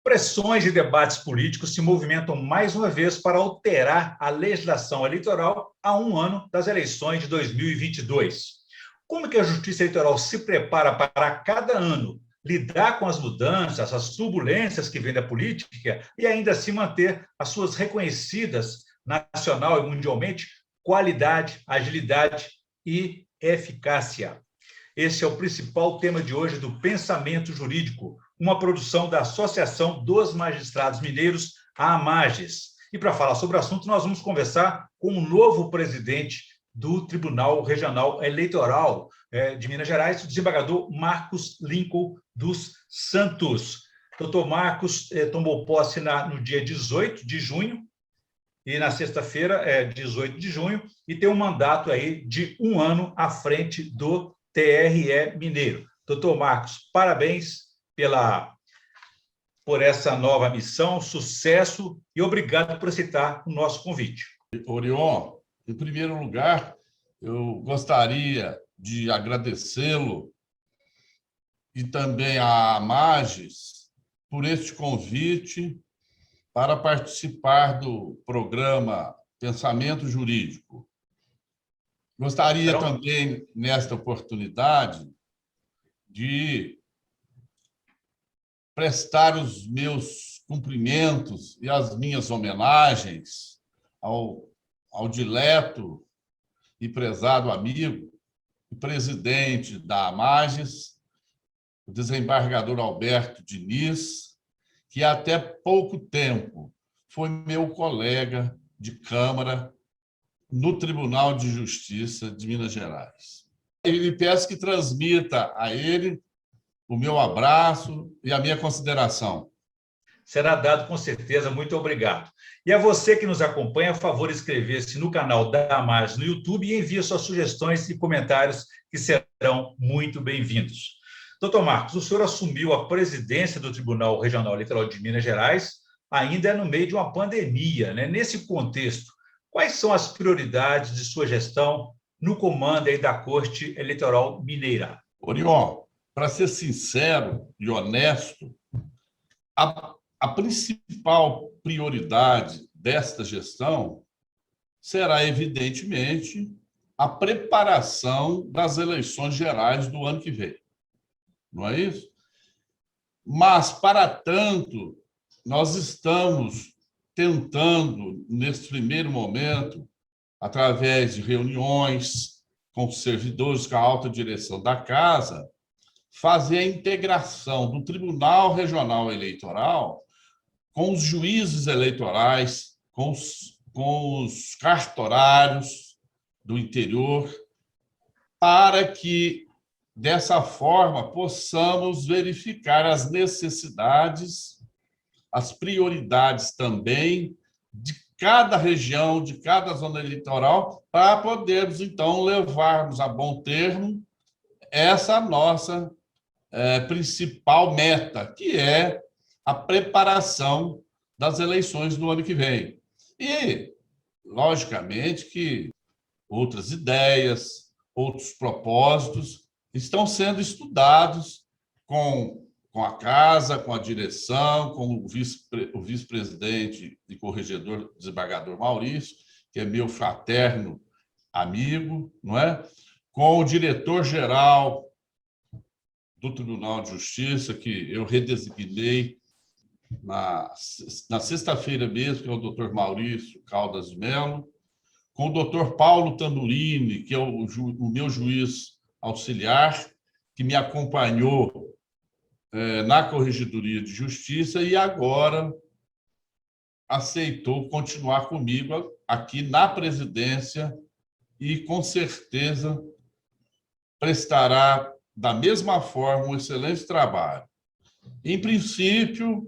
Pressões e debates políticos se movimentam mais uma vez para alterar a legislação eleitoral a um ano das eleições de 2022. Como que a Justiça Eleitoral se prepara para cada ano lidar com as mudanças, as turbulências que vêm da política e ainda assim manter as suas reconhecidas nacional e mundialmente qualidade, agilidade e eficácia? Esse é o principal tema de hoje do Pensamento Jurídico, uma produção da Associação dos Magistrados Mineiros, a AMAGES. E para falar sobre o assunto, nós vamos conversar com o novo presidente do Tribunal Regional Eleitoral de Minas Gerais, o desembargador Marcos Lincoln dos Santos. Doutor Marcos tomou posse no dia 18 de junho, e na sexta-feira, 18 de junho, e tem um mandato aí de um ano à frente do TRE Mineiro. Doutor Marcos, parabéns por essa nova missão, sucesso e obrigado por aceitar o nosso convite. Orion, em primeiro lugar, eu gostaria de agradecê-lo e também à AMAGES por este convite para participar do programa Pensamento Jurídico. Gostaria também, nesta oportunidade, de prestar os meus cumprimentos e as minhas homenagens ao dileto e prezado amigo e presidente da AMAGES, o desembargador Alberto Diniz, que até pouco tempo foi meu colega de Câmara no Tribunal de Justiça de Minas Gerais. Eu lhe peço que transmita a ele o meu abraço e a minha consideração. Será dado com certeza, muito obrigado. E a você que nos acompanha, a favor, inscrever-se no canal da AMAGES no YouTube e envie suas sugestões e comentários, que serão muito bem-vindos. Doutor Marcos, o senhor assumiu a presidência do Tribunal Regional Eleitoral de Minas Gerais ainda no meio de uma pandemia, né? Nesse contexto, quais são as prioridades de sua gestão no comando aí da Corte Eleitoral Mineira? Orion, para ser sincero e honesto, a principal prioridade desta gestão será, evidentemente, a preparação das eleições gerais do ano que vem. Não é isso? Mas, para tanto, nós estamos tentando, nesse primeiro momento, através de reuniões com os servidores, com a alta direção da Casa, fazer a integração do Tribunal Regional Eleitoral com os juízes eleitorais, com os cartorários do interior, para que, dessa forma, possamos verificar as necessidades, as prioridades também de cada região, de cada zona eleitoral, para podermos, então, levarmos a bom termo essa nossa principal meta, que é a preparação das eleições do ano que vem. E, logicamente, que outras ideias, outros propósitos estão sendo estudados com a Casa, com a direção, com o vice-presidente e corregedor, desembargador Maurício, que é meu fraterno amigo, não é? Com o diretor-geral do Tribunal de Justiça, que eu redesignei na sexta-feira mesmo, que é o doutor Maurício Caldas de Mello, com o doutor Paulo Tamburini, que é o meu juiz auxiliar, que me acompanhou na Corregedoria de Justiça e agora aceitou continuar comigo aqui na presidência e, com certeza, prestará da mesma forma um excelente trabalho. Em princípio,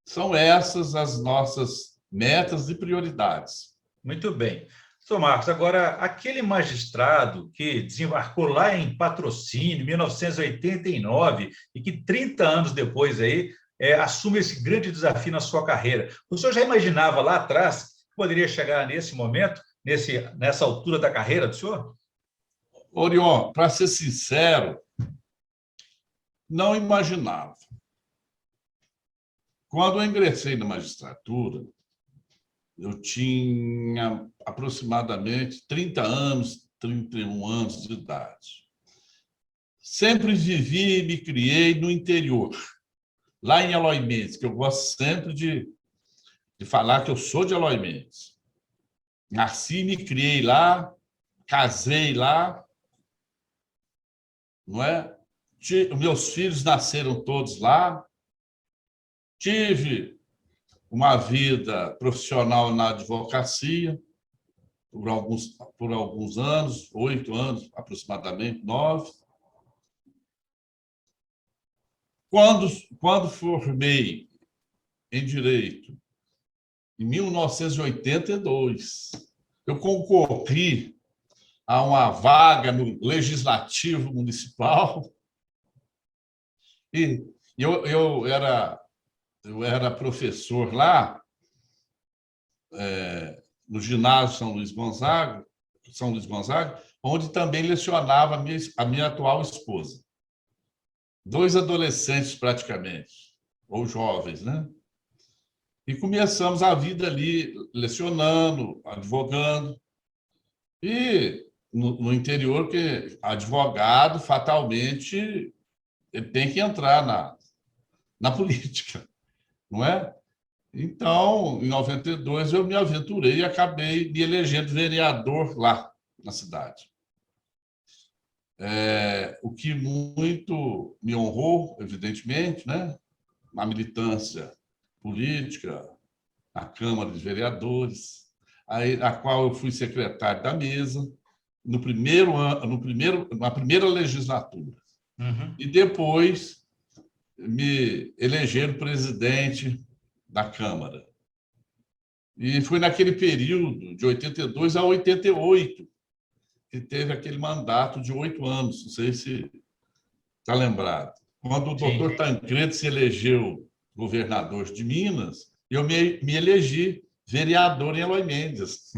são essas as nossas metas e prioridades. Muito bem. Sr. Marcos, agora, aquele magistrado que desembarcou lá em Patrocínio, em 1989, e que 30 anos depois aí, assume esse grande desafio na sua carreira. O senhor já imaginava lá atrás que poderia chegar nesse momento, nessa altura da carreira do senhor? Orion, para ser sincero, não imaginava. Quando eu ingressei na magistratura, eu tinha aproximadamente 30 anos, 31 anos de idade. Sempre vivi e me criei no interior, lá em Eloy Mendes, que eu gosto sempre de falar que eu sou de Eloy Mendes. Nasci e me criei lá, casei lá, não é? Meus filhos nasceram todos lá. Tive uma vida profissional na advocacia por alguns anos, 8 anos, aproximadamente, 9. Quando formei em Direito, em 1982, eu concorri a uma vaga no Legislativo Municipal e eu era professor lá, no ginásio São Luís Gonzaga, onde também lecionava a minha atual esposa. 2 adolescentes, praticamente, ou jovens, né? E começamos a vida ali, lecionando, advogando. E no interior, que advogado, fatalmente, ele tem que entrar na política, não é? Então, em 92, eu me aventurei e acabei me elegendo vereador lá na cidade. O que muito me honrou, evidentemente, né? Na militância política, na Câmara de Vereadores, na qual eu fui secretário da mesa na primeira legislatura. Uhum. E depois me elegeram presidente da Câmara. E foi naquele período, de 82 a 88, que teve aquele mandato de 8 anos, não sei se está lembrado. Quando o Sim. doutor Tancredo se elegeu governador de Minas, eu me elegi vereador em Eloy Mendes.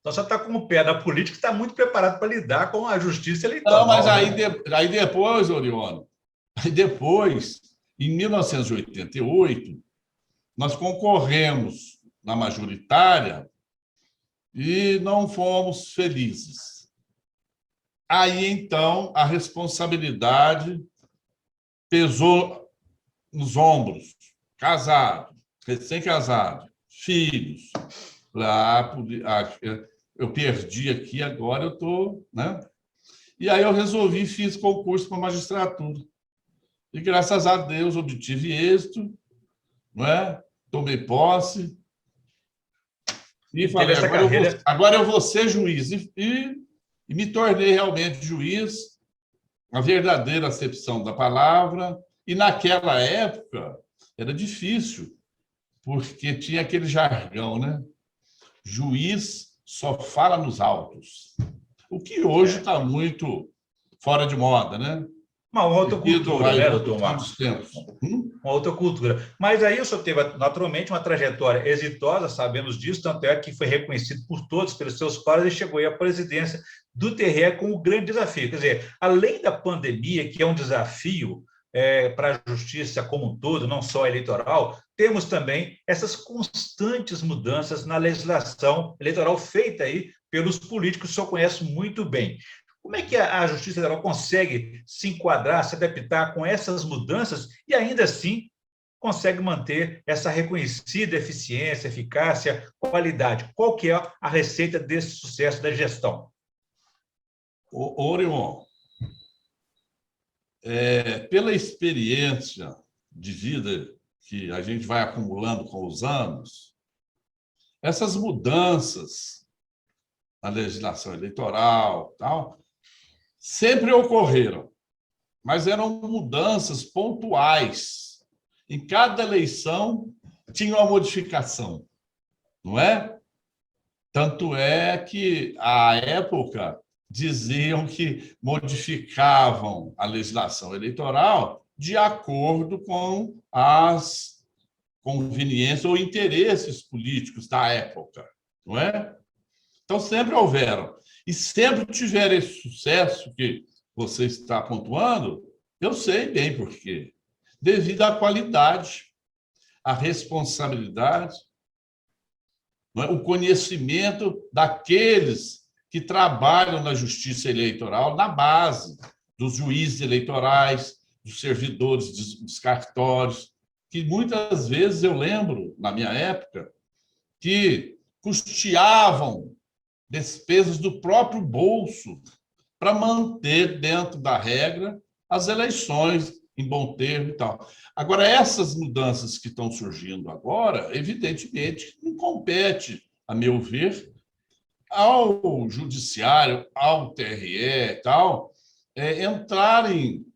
Então, você está com o pé na política e está muito preparado para lidar com a justiça Não, mas eleitoral. aí depois, Orione, em 1988, nós concorremos na majoritária e não fomos felizes. Aí, então, a responsabilidade pesou nos ombros. Casado, recém-casado, filhos. Eu perdi aqui, agora eu estou... Né? E aí eu resolvi, fiz concurso para magistratura. E, graças a Deus, obtive êxito, não é? Tomei posse e falei, agora eu vou ser juiz. E me tornei realmente juiz, a verdadeira acepção da palavra. E, naquela época, era difícil, porque tinha aquele jargão, né? Juiz só fala nos autos. O que hoje está muito fora de moda, né? Uma outra cultura, né, doutor Marcos? Uma outra cultura. Mas aí o senhor teve, naturalmente, uma trajetória exitosa, sabemos disso, tanto é que foi reconhecido por todos, pelos seus pares, e chegou aí à presidência do TRE com um grande desafio. Quer dizer, além da pandemia, que é um desafio para a justiça como um todo, não só eleitoral, temos também essas constantes mudanças na legislação eleitoral feita aí pelos políticos que o senhor conhece muito bem. Como é que a Justiça Federal consegue se enquadrar, se adaptar com essas mudanças e, ainda assim, consegue manter essa reconhecida eficiência, eficácia, qualidade? Qual que é a receita desse sucesso da gestão? Orion, pela experiência de vida que a gente vai acumulando com os anos, essas mudanças na legislação eleitoral, tal, sempre ocorreram, mas eram mudanças pontuais. Em cada eleição tinha uma modificação, não é? Tanto é que, à época, diziam que modificavam a legislação eleitoral de acordo com as conveniências ou interesses políticos da época, não é? Então, sempre houveram. E sempre tiveram esse sucesso que você está pontuando, eu sei bem por quê. Devido à qualidade. a responsabilidade, não é? O conhecimento daqueles que trabalham na justiça eleitoral na base dos juízes eleitorais, dos servidores dos cartórios, que muitas vezes eu lembro, na minha época, que custeavam despesas do próprio bolso para manter dentro da regra as eleições em bom termo e tal. Agora, essas mudanças que estão surgindo agora, evidentemente, não compete, a meu ver, ao judiciário, ao TRE e tal, entrarem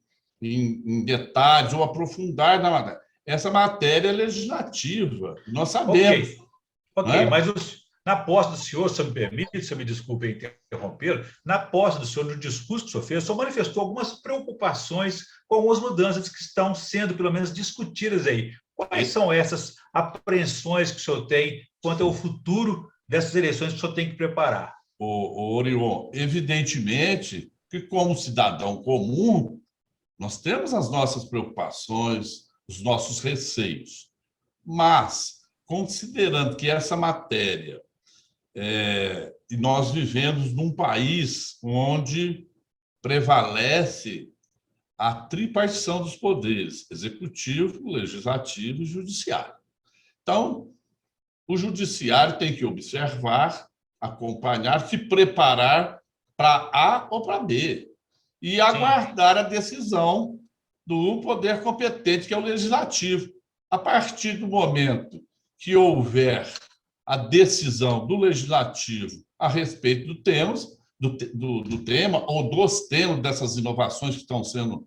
em detalhes ou aprofundar na matéria. Essa matéria é legislativa, nós sabemos. Ok, mas na posse do senhor, se me permite, se me desculpe interromper, na posse do senhor, no discurso que o senhor fez, o senhor manifestou algumas preocupações com algumas mudanças que estão sendo, pelo menos, discutidas aí. Quais são essas apreensões que o senhor tem quanto ao futuro dessas eleições que o senhor tem que preparar? Orion, evidentemente que, como cidadão comum, nós temos as nossas preocupações, os nossos receios, mas, considerando que essa matéria, e nós vivemos num país onde prevalece a tripartição dos poderes, executivo, legislativo e judiciário. Então, o judiciário tem que observar, acompanhar, se preparar para A ou para B e aguardar a decisão do poder competente, que é o legislativo. A partir do momento que houver a decisão do legislativo a respeito do tema ou dos temas dessas inovações que estão sendo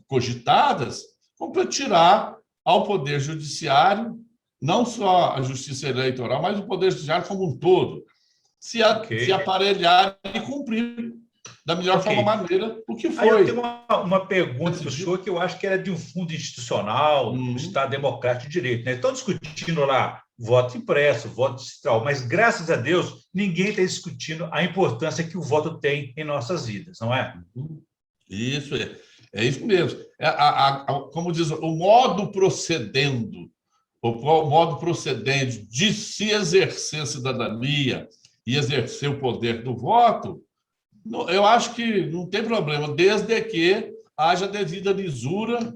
cogitadas, competirá ao Poder Judiciário, não só a Justiça Eleitoral, mas o Poder Judiciário como um todo, se aparelhar e cumprir da melhor maneira o que foi. Aí eu tenho uma pergunta para o senhor que eu acho que era de um fundo institucional, do Estado Democrático de Direito. Né? Estão discutindo lá voto impresso, voto digital, mas, graças a Deus, ninguém está discutindo a importância que o voto tem em nossas vidas, não é? Isso, é isso mesmo. Como diz, o modo procedendo de se exercer a cidadania e exercer o poder do voto, eu acho que não tem problema, desde que haja devida lisura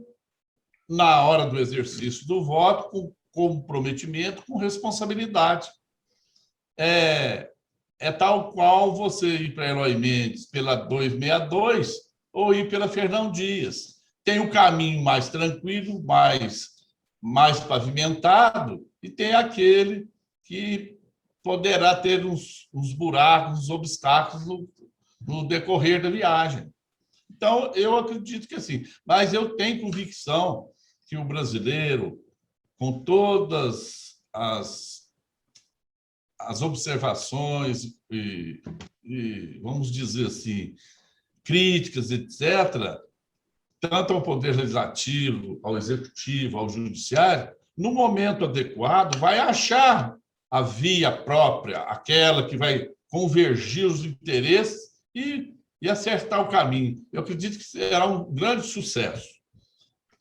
na hora do exercício do voto, com comprometimento, com responsabilidade. É tal qual você ir para Eloy Mendes pela 262 ou ir pela Fernão Dias. Tem o caminho mais tranquilo, mais pavimentado, e tem aquele que poderá ter uns buracos, uns obstáculos no decorrer da viagem. Então, eu acredito que assim, mas eu tenho convicção que o brasileiro, com todas as observações e, vamos dizer assim, críticas, etc., tanto ao Poder Legislativo, ao Executivo, ao Judiciário, no momento adequado, vai achar a via própria, aquela que vai convergir os interesses e acertar o caminho. Eu acredito que será um grande sucesso.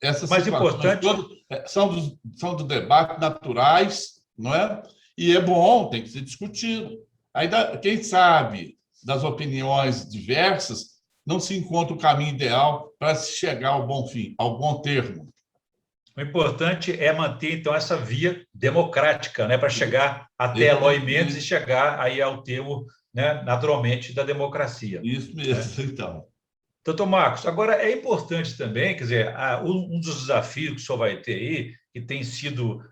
Essas situações todas são do debate naturais, não é? E é bom, tem que ser discutido. Ainda, quem sabe, das opiniões diversas, não se encontra o caminho ideal para se chegar ao bom fim, ao bom termo. O importante é manter, então, essa via democrática, né, para chegar até Eloy Mendes e chegar aí ao termo, né, naturalmente, da democracia. Isso mesmo, então. Doutor Marcos, agora é importante também, quer dizer, um dos desafios que o senhor vai ter aí, que tem sido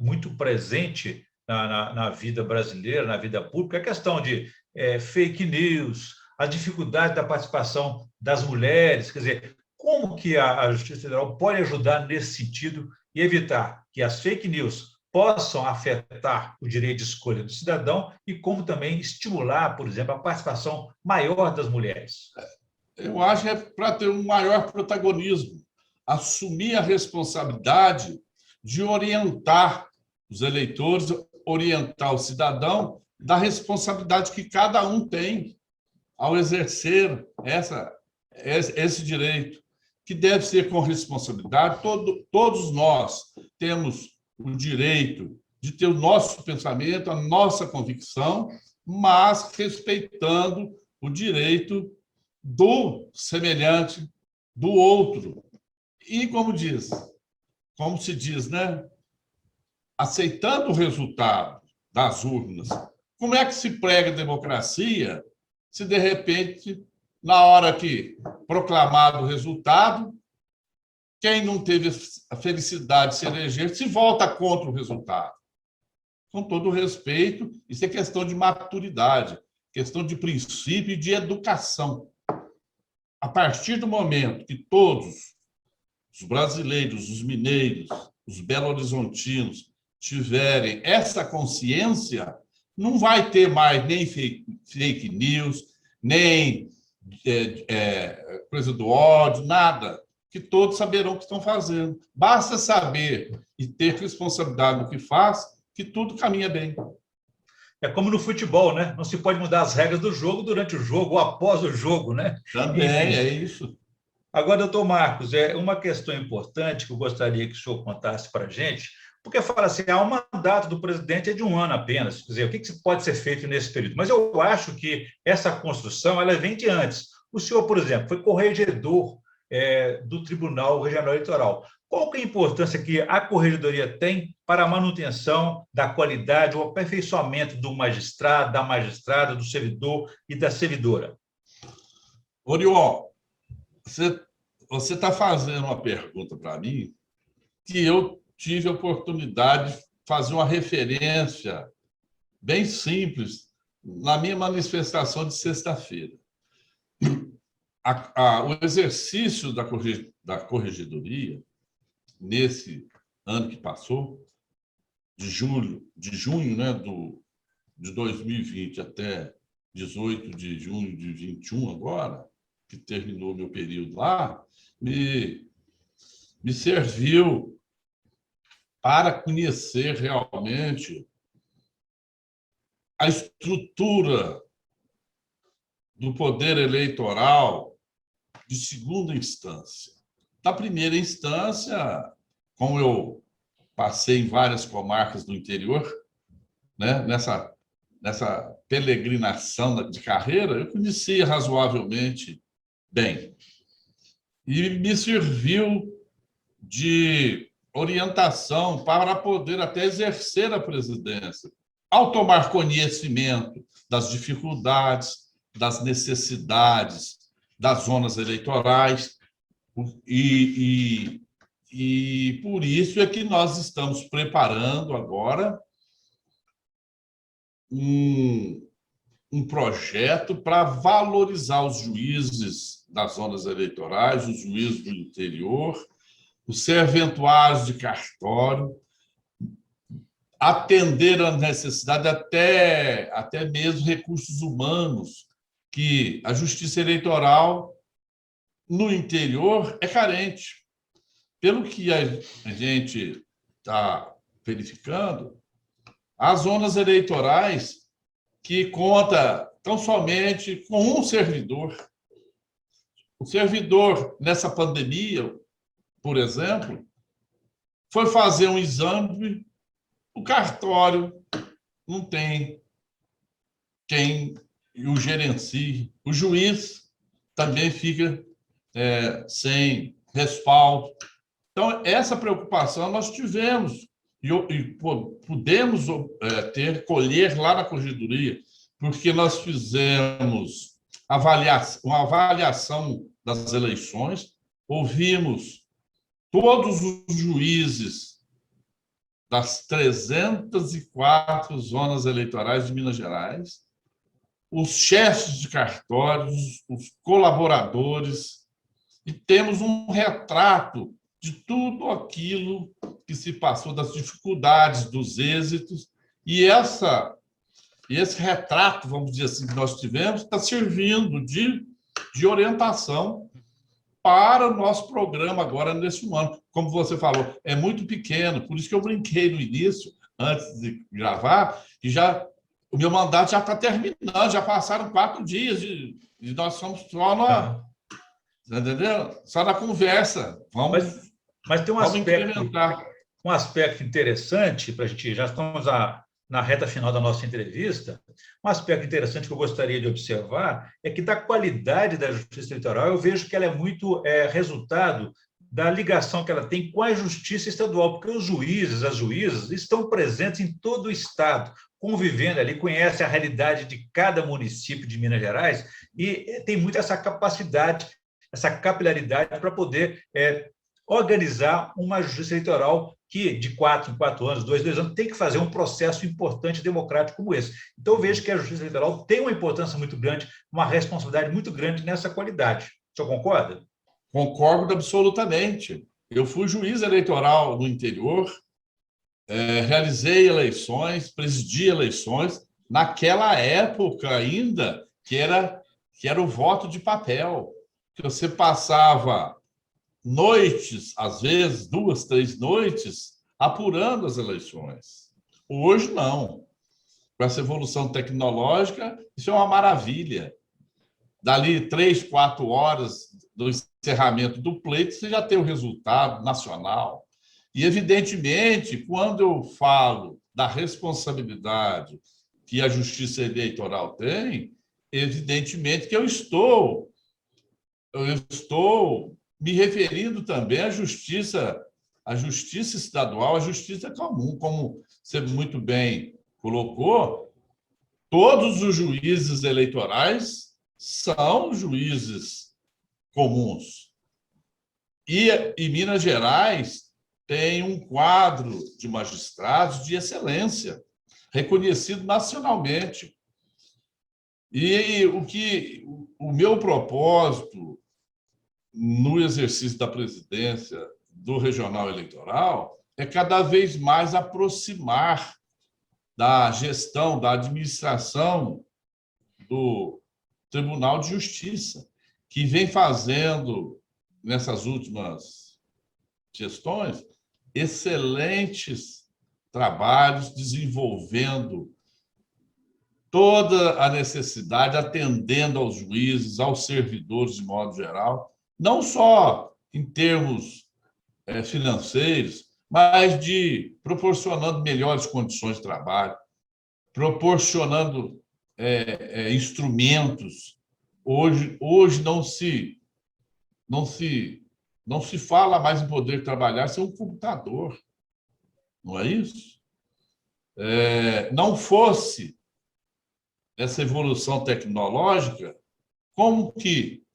muito presente na vida brasileira, na vida pública, é a questão de fake news, a dificuldade da participação das mulheres, quer dizer, como que a Justiça Federal pode ajudar nesse sentido e evitar que as fake news possam afetar o direito de escolha do cidadão e como também estimular, por exemplo, a participação maior das mulheres? Eu acho que é para ter um maior protagonismo, assumir a responsabilidade de orientar os eleitores, orientar o cidadão da responsabilidade que cada um tem ao exercer esse direito, que deve ser com responsabilidade. Todos nós temos o direito de ter o nosso pensamento, a nossa convicção, mas respeitando o direito do semelhante, do outro. E, como se diz, né? Aceitando o resultado das urnas. Como é que se prega democracia se, de repente, na hora que proclamado o resultado, quem não teve a felicidade de se eleger se volta contra o resultado? Com todo o respeito, isso é questão de maturidade, questão de princípio e de educação. A partir do momento que todos, os brasileiros, os mineiros, os belo-horizontinos, tiverem essa consciência, não vai ter mais nem fake news, nem coisa do ódio, nada, que todos saberão o que estão fazendo. Basta saber e ter responsabilidade no que faz, que tudo caminha bem. É como no futebol, né? Não se pode mudar as regras do jogo durante o jogo ou após o jogo, né? Também, enfim, é isso. Agora, doutor Marcos, uma questão importante que eu gostaria que o senhor contasse para a gente, porque fala assim, o mandato do presidente é de 1 ano apenas, quer dizer, o que pode ser feito nesse período? Mas eu acho que essa construção ela vem de antes. O senhor, por exemplo, foi corregedor do Tribunal Regional Eleitoral. Qual que é a importância que a corregedoria tem para a manutenção da qualidade, o aperfeiçoamento do magistrado, da magistrada, do servidor e da servidora? Oriol, você está fazendo uma pergunta para mim que eu tive a oportunidade de fazer uma referência bem simples na minha manifestação de sexta-feira. O exercício da corregedoria, nesse ano que passou, de junho, né, de 2020 até 18 de junho de 21 agora, que terminou meu período lá, me serviu para conhecer realmente a estrutura do poder eleitoral de segunda instância. Na primeira instância, como eu passei em várias comarcas do interior, né, nessa peregrinação de carreira, eu conhecia razoavelmente bem. E me serviu de orientação para poder até exercer a presidência, ao tomar conhecimento das dificuldades, das necessidades das zonas eleitorais, e por isso é que nós estamos preparando agora um projeto para valorizar os juízes das zonas eleitorais, os juízes do interior, os serventuários de cartório, atender a necessidade até mesmo recursos humanos, que a justiça eleitoral no interior é carente. Pelo que a gente está verificando, as zonas eleitorais que conta tão somente com um servidor. O servidor, nessa pandemia, por exemplo, foi fazer um exame, o cartório não tem quem o gerencie, o juiz também fica sem respaldo. Então, essa preocupação nós tivemos e pudemos colher lá na corregedoria, porque nós fizemos uma avaliação das eleições, ouvimos todos os juízes das 304 zonas eleitorais de Minas Gerais, os chefes de cartórios, os colaboradores, e temos um retrato de tudo aquilo que se passou, das dificuldades, dos êxitos, e esse retrato, vamos dizer assim, que nós tivemos, está servindo de orientação para o nosso programa agora nesse ano. Como você falou, é muito pequeno, por isso que eu brinquei no início, antes de gravar, e o meu mandato já está terminando, já passaram 4 dias, e nós somos só Entendeu? Só na conversa. Mas tem vamos incrementar. Um aspecto interessante para a gente, já estamos na reta final da nossa entrevista, um aspecto interessante que eu gostaria de observar é que da qualidade da justiça eleitoral, eu vejo que ela é muito resultado da ligação que ela tem com a justiça estadual, porque os juízes, as juízas, estão presentes em todo o estado, convivendo ali, conhecem a realidade de cada município de Minas Gerais e tem muito essa capacidade, essa capilaridade para poder organizar uma justiça eleitoral que, de 4 em 4 anos, 2 anos, tem que fazer um processo importante democrático como esse. Então, eu vejo que a justiça eleitoral tem uma importância muito grande, uma responsabilidade muito grande nessa qualidade. O senhor concorda? Concordo absolutamente. Eu fui juiz eleitoral no interior, realizei eleições, presidi eleições, naquela época ainda que era o voto de papel, que você passava noites, às vezes 2, 3 noites, apurando as eleições. Hoje, não. Com essa evolução tecnológica, isso é uma maravilha. Dali 3, 4 horas do encerramento do pleito, você já tem o resultado nacional. E, evidentemente, quando eu falo da responsabilidade que a Justiça Eleitoral tem, evidentemente que eu estou me referindo também à justiça estadual, à justiça comum, como você muito bem colocou, todos os juízes eleitorais são juízes comuns. E Minas Gerais tem um quadro de magistrados de excelência, reconhecido nacionalmente. E o meu propósito no exercício da presidência do Regional Eleitoral é cada vez mais aproximar da gestão, da administração do Tribunal de Justiça, que vem fazendo, nessas últimas gestões, excelentes trabalhos, desenvolvendo toda a necessidade, atendendo aos juízes, aos servidores de modo geral, não só em termos financeiros, mas proporcionando melhores condições de trabalho, proporcionando instrumentos. Hoje não se fala mais em poder trabalhar sem um computador, não é isso? Não fosse essa evolução tecnológica, como que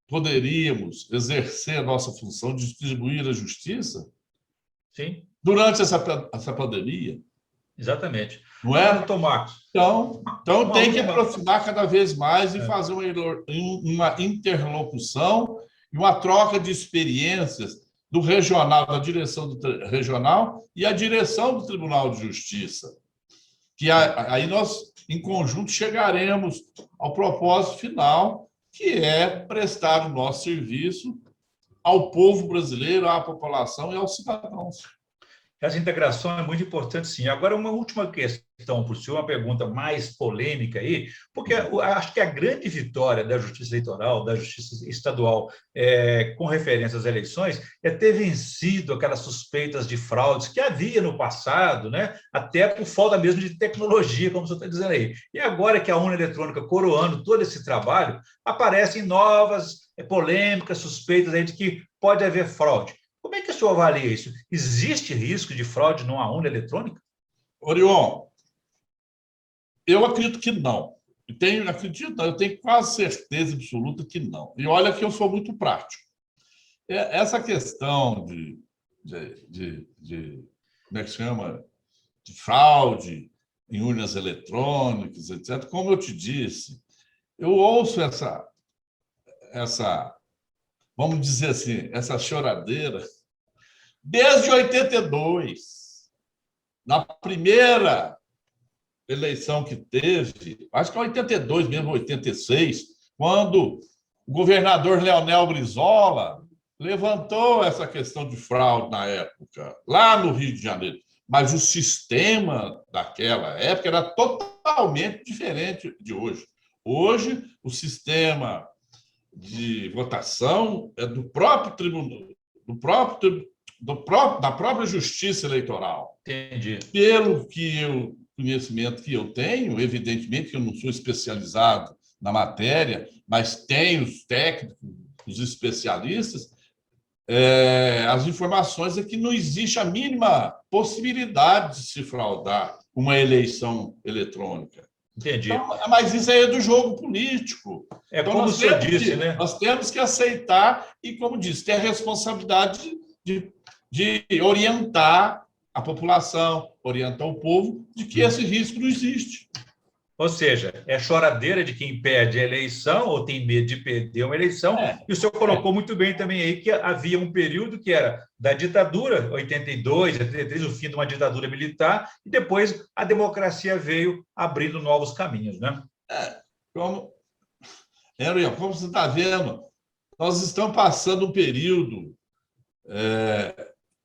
poderíamos exercer a nossa função de distribuir a justiça? Sim. Durante essa pandemia? Exatamente. Não é? Doutor Marcos. Então tem que aproximar cada vez mais e fazer uma interlocução e uma troca de experiências do regional, da direção do regional e a direção do Tribunal de Justiça. Que aí nós, em conjunto, chegaremos ao propósito final, que é prestar o nosso serviço ao povo brasileiro, à população e aos cidadãos. Essa integração é muito importante, sim. Agora, uma última questão para o senhor, uma pergunta mais polêmica aí, porque acho que a grande vitória da Justiça Eleitoral, da Justiça Estadual, com referência às eleições, é ter vencido aquelas suspeitas de fraudes que havia no passado, né? Até por falta mesmo de tecnologia, como o senhor está dizendo aí. E agora que a urna eletrônica coroando todo esse trabalho, aparecem novas polêmicas, suspeitas aí de que pode haver fraude. Como é que o senhor avalia isso? Existe risco de fraude numa urna eletrônica? Orion, eu acredito que não. Eu tenho quase certeza absoluta que não. E olha que eu sou muito prático. Essa questão como é que se chama? De fraude em urnas eletrônicas, etc. Como eu te disse, eu ouço essa, vamos dizer assim, essa choradeira desde 82. Na primeira eleição que teve, acho que é 82 mesmo, 86, quando o governador Leonel Brizola levantou essa questão de fraude na época, lá no Rio de Janeiro. Mas o sistema daquela época era totalmente diferente de hoje. Hoje, o sistema de votação é do próprio tribunal, da própria Justiça Eleitoral. Entendi. Pelo conhecimento que eu tenho, evidentemente que eu não sou especializado na matéria, mas tenho os técnicos, os especialistas, as informações é que não existe a mínima possibilidade de se fraudar uma eleição eletrônica. Entendi. Então, mas isso aí é do jogo político. É então, como o senhor disse, né? Nós temos que aceitar e, como disse, ter a responsabilidade de orientar a população, orientar o povo de que esse risco não existe. Ou seja, é choradeira de quem perde a eleição ou tem medo de perder uma eleição. E o senhor colocou muito bem também aí que havia um período que era da ditadura, 82, 83, o fim de uma ditadura militar, e depois a democracia veio abrindo novos caminhos, né? Como você está vendo, nós estamos passando um período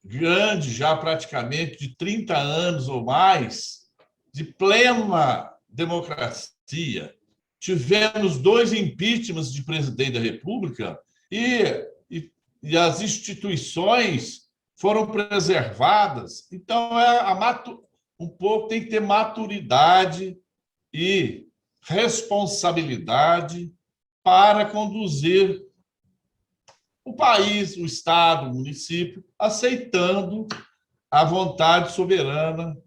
grande, já praticamente de 30 anos ou mais, de plena democracia. Tivemos 2 impeachments de presidente da República e as instituições foram preservadas. Então, um pouco tem que ter maturidade e responsabilidade para conduzir o país, o Estado, o município, aceitando a vontade soberana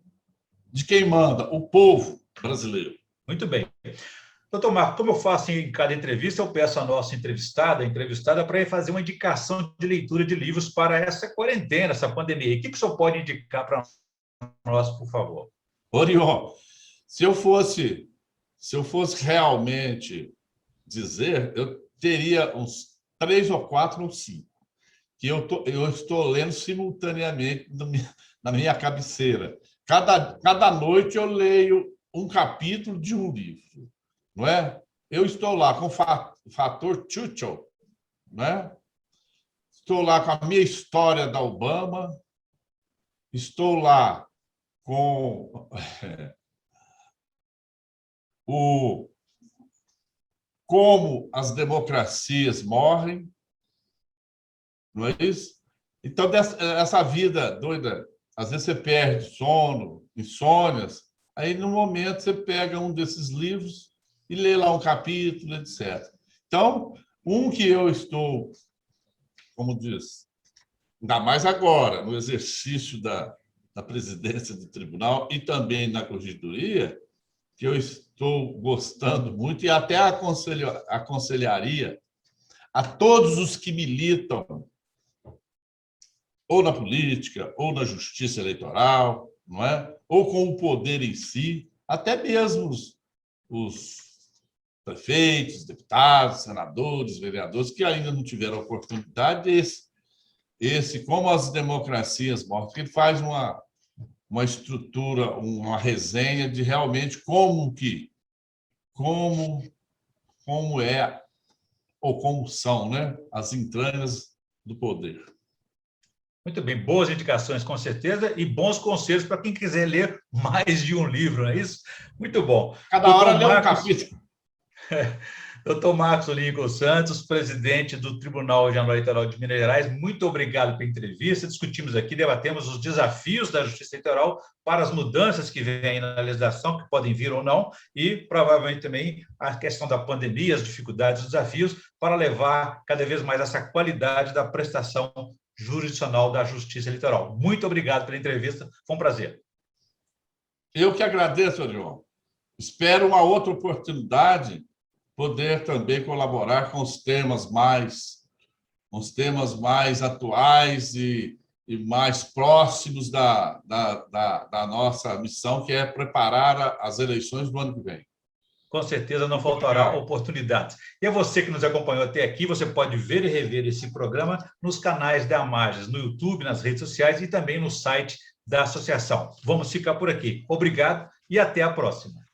de quem manda, o povo brasileiro. Muito bem. Doutor Marco, como eu faço em cada entrevista, eu peço à nossa entrevistada, para fazer uma indicação de leitura de livros para essa quarentena, essa pandemia. O que o senhor pode indicar para nós, por favor? Orion, se eu fosse realmente dizer, eu teria uns 3 ou 4 ou 5, que eu estou lendo simultaneamente na minha cabeceira. Cada noite eu leio um capítulo de um livro, não é? Eu estou lá com o Fator Churchill, não é? Estou lá com a minha história da Obama, estou lá com como as democracias morrem, não é isso? Então, essa vida doida, às vezes você perde sono, insônias, aí, no momento, você pega um desses livros e lê lá um capítulo, etc. Então, um que eu estou, como diz, ainda mais agora, no exercício da presidência do tribunal e também na corregedoria, que eu estou gostando muito e até aconselharia a todos os que militam ou na política, ou na justiça eleitoral, não é? Ou com o poder em si, até mesmo os prefeitos, deputados, senadores, vereadores, que ainda não tiveram oportunidade, como as democracias mortas, ele faz uma estrutura, uma resenha de realmente como é, ou como são, né, as entranhas do poder. Muito bem, boas indicações, com certeza, e bons conselhos para quem quiser ler mais de um livro, não é isso? Muito bom. Cada hora lê um capítulo. Doutor Marcos Lincoln Santos, presidente do Tribunal Regional Eleitoral de Minas Gerais, muito obrigado pela entrevista. Discutimos aqui, debatemos os desafios da Justiça Eleitoral para as mudanças que vêm na legislação, que podem vir ou não, e provavelmente também a questão da pandemia, as dificuldades, os desafios, para levar cada vez mais essa qualidade da prestação jurisdicional da Justiça Eleitoral. Muito obrigado pela entrevista, foi um prazer. Eu que agradeço, Orion. Espero uma outra oportunidade poder também colaborar com os temas mais atuais e mais próximos da nossa missão, que é preparar as eleições do ano que vem. Com certeza não faltará oportunidades. E a você que nos acompanhou até aqui, você pode ver e rever esse programa nos canais da Amages, no YouTube, nas redes sociais e também no site da associação. Vamos ficar por aqui. Obrigado e até a próxima.